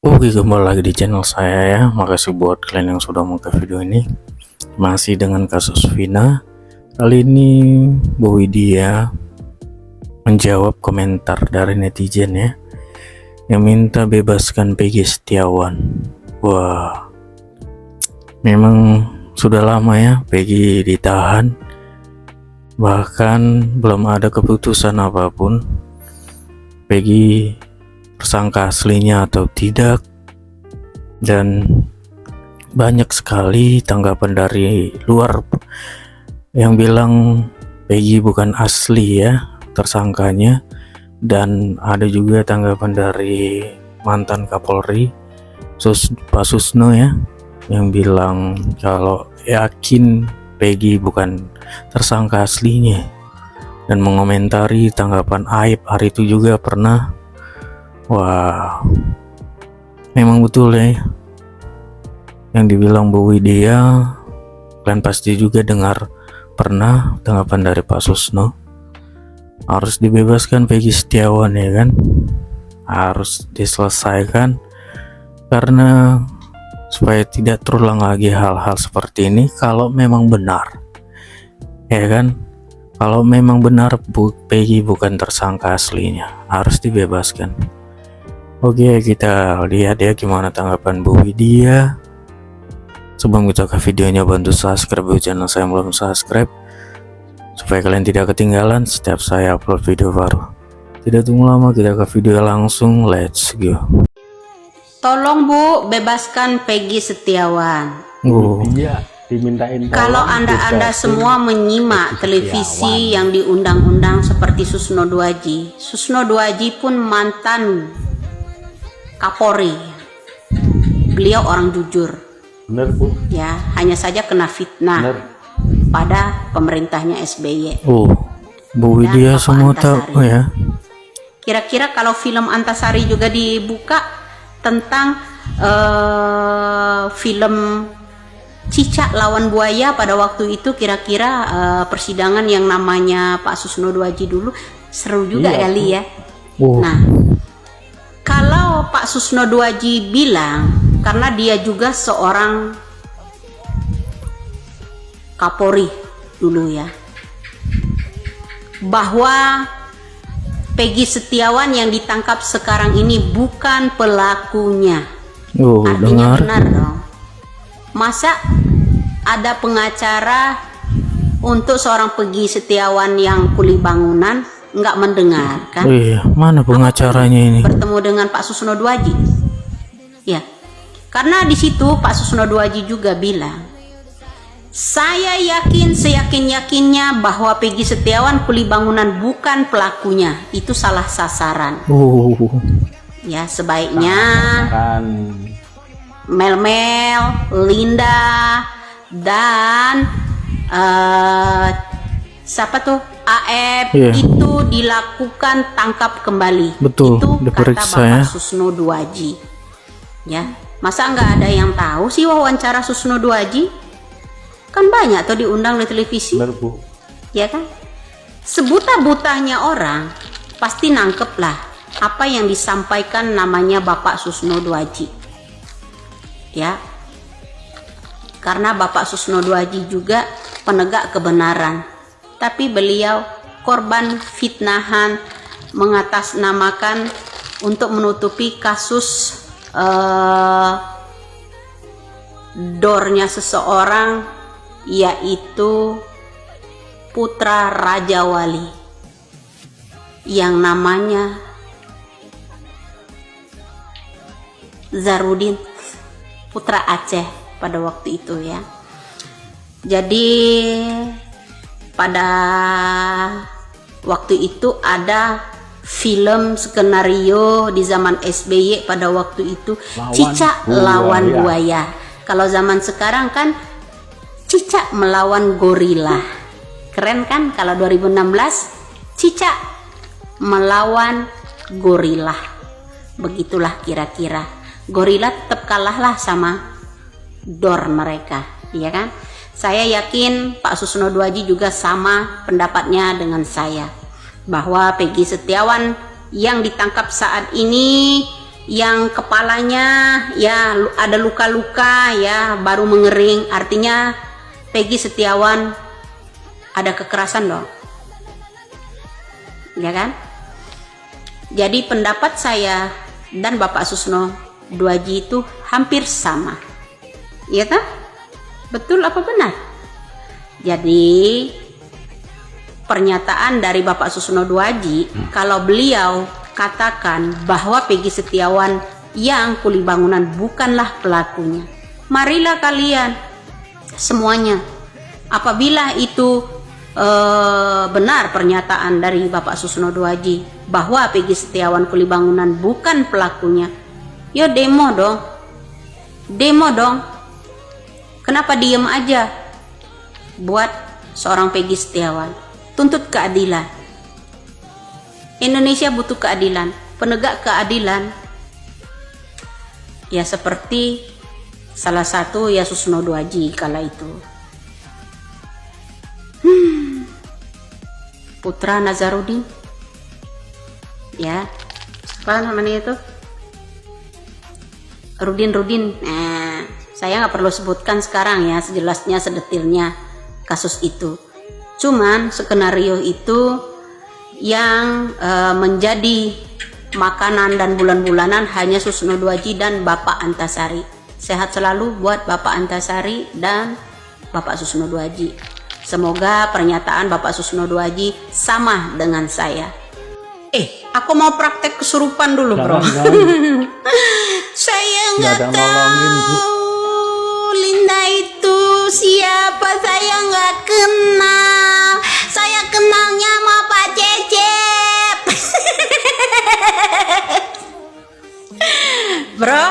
Oke, kembali lagi di channel saya ya. Makasih buat kalian yang sudah nonton video ini. Masih dengan kasus Vina. Kali ini Bu Widya menjawab komentar dari netizen ya, yang minta bebaskan Peggy Setiawan. Wah, memang sudah lama ya Peggy ditahan, bahkan belum ada keputusan apapun Peggy tersangka aslinya atau tidak, dan banyak sekali tanggapan dari luar yang bilang Peggy bukan asli ya tersangkanya, dan ada juga tanggapan dari mantan Kapolri Pak Susno ya, yang bilang kalau yakin Peggy bukan tersangka aslinya, dan mengomentari tanggapan Aib hari itu juga pernah. Wah, memang betul ya yang dibilang Bu Widya. Kalian pasti juga dengar pernah tanggapan dari Pak Susno, harus dibebaskan Peggy Setiawan ya kan, harus diselesaikan karena supaya tidak terulang lagi hal-hal seperti ini. Kalau memang benar ya kan, kalau memang benar Peggy bukan tersangka aslinya, harus dibebaskan. Oke, kita lihat ya gimana tanggapan Bu Widya. Sebelum kita ke videonya, bantu subscribe channel saya yang belum subscribe, supaya kalian tidak ketinggalan setiap saya upload video baru. Tidak tunggu lama, kita ke video langsung. Let's go. Tolong Bu, bebaskan Peggy Setiawan. Iya, dimintain tolong. Kalau Anda semua menyimak televisi yang diundang-undang seperti Susno Duaji. Susno Duaji pun mantan Kapolri. Beliau orang jujur. Bener Bu. Ya, hanya saja kena fitnah Bener. pada pemerintahnya SBY. Oh, Bu Widya Bapak semua Antasari. tahu ya. Kira-kira kalau film Antasari juga dibuka tentang film Cicak lawan buaya pada waktu itu, kira-kira persidangan yang namanya Pak Susno Duaji dulu seru juga Iya, kali ya. Oh, Nah, kalau Pak Susno Duaji bilang, karena dia juga seorang Kapolri dulu ya, bahwa Peggy Setiawan yang ditangkap sekarang ini bukan pelakunya. Artinya dengar. benar dong. Masa ada pengacara untuk seorang Peggy Setiawan yang kuli bangunan nggak mendengarkan? Iya, mana pengacaranya ini? Bertemu dengan Pak Susno Duaji. Ya, karena di situ Pak Susno Duaji juga bilang, saya yakin seyakin-yakinnya bahwa Peggy Setiawan kuli bangunan bukan pelakunya. Itu salah sasaran. Oh, Ya, sebaiknya Kan Mel, Linda, dan siapa tuh? AF, Iya. itu dilakukan tangkap kembali. Betul, Itu diperiksa kata Bapak ya. Susno Duaji. Ya, masa nggak ada yang tahu sih wawancara Susno Duaji? Kan banyak tuh diundang di televisi, bener Bu. ya kan? Sebuta-butanya orang pasti nangkep lah apa yang disampaikan namanya Bapak Susno Duaji. Ya, karena Bapak Susno Duaji juga penegak kebenaran, tapi beliau korban fitnahan, mengatasnamakan untuk menutupi kasus dornya seseorang, yaitu putra Raja Wali yang namanya Zarudin, putra Aceh pada waktu itu ya. Jadi pada waktu itu ada film skenario di zaman SBY pada waktu itu, Cicak lawan buaya. Kalau zaman sekarang kan Cicak melawan gorila. Keren kan kalau 2016 Cicak melawan gorila. Begitulah kira-kira. Gorila tetap kalah lah sama dor mereka, ya kan? Saya yakin Pak Susno Duaji juga sama pendapatnya dengan saya, bahwa Peggy Setiawan yang ditangkap saat ini yang kepalanya ya ada luka-luka ya baru mengering, artinya Peggy Setiawan ada kekerasan dong, ya kan? Jadi pendapat saya dan Bapak Susno Duaji itu hampir sama, ya tak? Betul apa benar? Jadi pernyataan dari Bapak Susno Duaji, kalau beliau katakan bahwa Peggy Setiawan yang kuli bangunan bukanlah pelakunya, marilah kalian semuanya, apabila itu benar pernyataan dari Bapak Susno Duaji bahwa Peggy Setiawan kuli bangunan bukan pelakunya, yo demo dong, demo dong. Kenapa diem aja? Buat seorang Peggy Setiawan, tuntut keadilan. Indonesia butuh keadilan, penegak keadilan ya seperti salah satu ya Susno Duaji kala itu. Putra Nazarudin, ya, apa namanya itu? Rudin. Nah, saya nggak perlu sebutkan sekarang ya, sejelasnya, sedetilnya kasus itu. Cuman skenario itu yang menjadi makanan dan bulan-bulanan hanya Susno Duaji dan Bapak Antasari. Sehat selalu buat Bapak Antasari dan Bapak Susno Duaji. Semoga pernyataan Bapak Susno Duaji sama dengan saya. Aku mau praktek kesurupan dulu, bro. Saya nggak tahu Linda itu siapa, saya nggak kenal. Saya kenalnya sama Pak Cecep. Bro,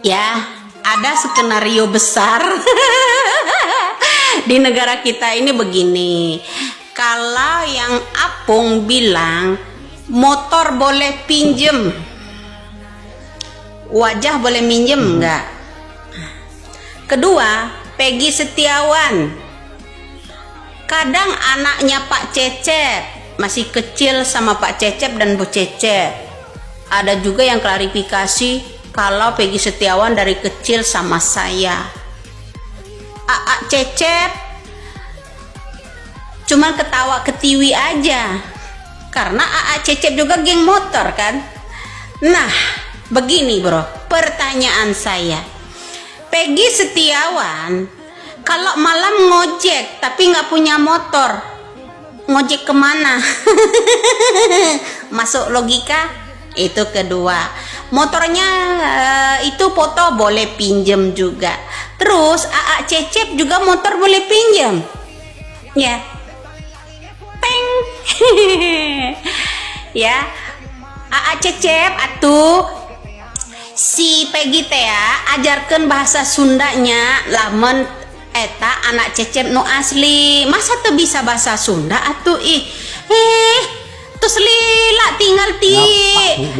ya ada skenario besar di negara kita ini begini. Kalau yang Apung bilang motor boleh pinjem, wajah boleh minjem enggak? Kedua, Peggy Setiawan, kadang anaknya Pak Cecep masih kecil sama Pak Cecep dan Bu Cecep. Ada juga yang klarifikasi kalau Peggy Setiawan dari kecil sama saya. Aa Cecep cuman ketawa ketiwi aja, karena Aa Cecep juga geng motor kan. Nah, begini bro, pertanyaan saya, Peggy Setiawan kalau malam ngojek tapi nggak punya motor, ngojek kemana? Masuk logika? Itu kedua. Motornya itu foto boleh pinjem juga. Terus Aa Cecep juga motor boleh pinjem, ya. Peng. Ya, Aa Cecep atuh si Peggy teh ya ajarkan bahasa Sundanya, lamun eta anak Cecep nu asli, masa tuh bisa bahasa Sunda atuh terus lila tinggal di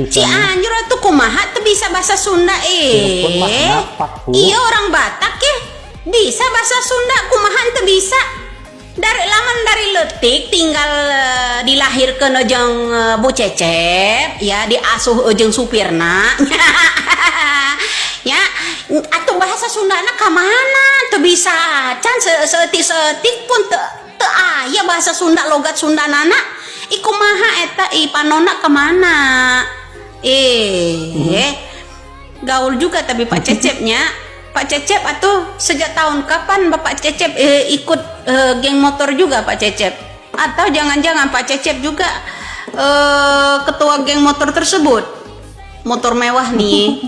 Cianjur atuh kumaha tuh bisa bahasa Sunda iya orang Batak ya bisa bahasa Sunda, kumaha tuh bisa dari laman dari letik tinggal dilahirkan ojeng Bu Cecep ya, diasuh ojeng supirna ya, atau bahasa Sundana kamana tuh bisa can seetik pun te aya bahasa Sunda, logat Sundanana ikumaha eta panona kemana gaul juga tapi Pak Cecepnya. Pak Cecep atuh sejak tahun kapan Bapak Cecep ikut geng motor juga Pak Cecep? Atau jangan-jangan Pak Cecep juga ketua geng motor tersebut? Motor mewah nih.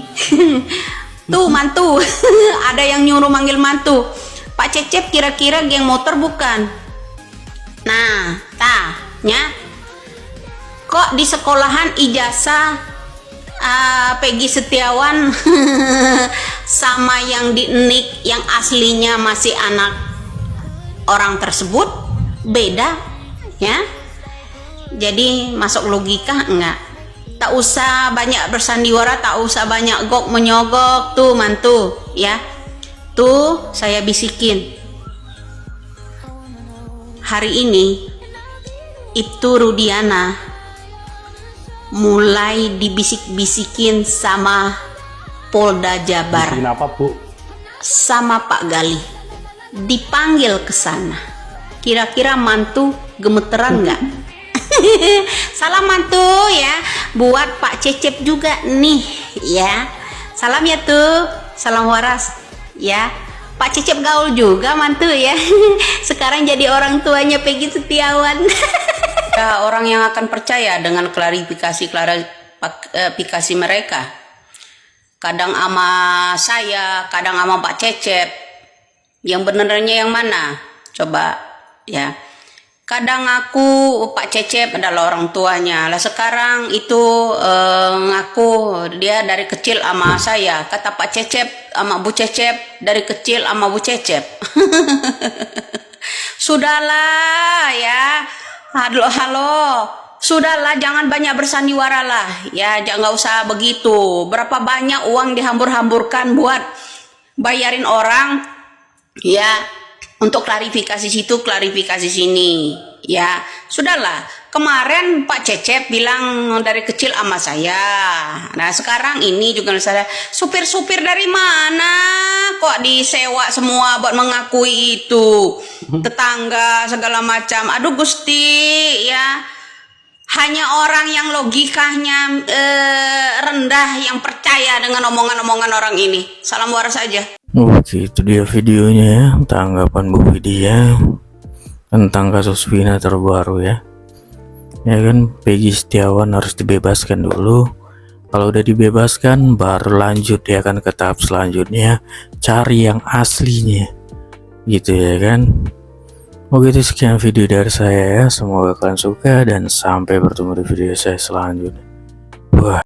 Tuh mantu. Ada yang nyuruh manggil mantu. Pak Cecep kira-kira geng motor bukan? Nah, tanya kok di sekolahan ijazah Peggy Setiawan sama yang di Nik yang aslinya masih anak orang tersebut beda ya. Jadi masuk logika enggak? Tak usah banyak bersandiwara, tak usah banyak gok menyogok tuh mantu ya. Tuh saya bisikin, hari ini Ibtu Rudiana mulai dibisik-bisikin sama Polda Jabar, Bikin apa, Bu? sama Pak Gali, dipanggil ke sana. Kira-kira mantu gemeteran nggak? Salam mantu ya, buat Pak Cecep juga nih ya. Salam ya tuh, salam waras ya. Pak Cecep gaul juga mantu ya. Sekarang jadi orang tuanya Peggy Setiawan. Ya, orang yang akan percaya dengan klarifikasi mereka. Kadang sama saya, kadang sama Pak Cecep. Yang benernya yang mana? Coba ya. Kadang aku Pak Cecep adalah orang tuanya. Lah sekarang itu ngaku dia dari kecil sama saya. Kata Pak Cecep sama Bu Cecep dari kecil sama Bu Cecep. Sudahlah ya. Halo. Sudahlah, jangan banyak bersandiwara lah. Ya, jangan usah begitu. Berapa banyak uang dihambur-hamburkan buat bayarin orang ya, untuk klarifikasi situ, klarifikasi sini. Ya, sudahlah. Kemarin Pak Cecep bilang dari kecil sama saya. Nah, sekarang ini juga saya, supir-supir dari mana kok disewa semua buat mengakui itu? Tetangga segala macam. Aduh Gusti, ya. Hanya orang yang logikanya rendah yang percaya dengan omongan-omongan orang ini. Salam waras saja. Oke, itu dia videonya ya, tanggapan Bu Widya tentang kasus Vina terbaru ya. Ya kan, Peggy Setiawan harus dibebaskan dulu. Kalau udah dibebaskan baru lanjut ya kan ke tahap selanjutnya, cari yang aslinya. Gitu ya kan. Oke, itu sekian video dari saya ya. Semoga kalian suka dan sampai bertemu di video saya selanjutnya.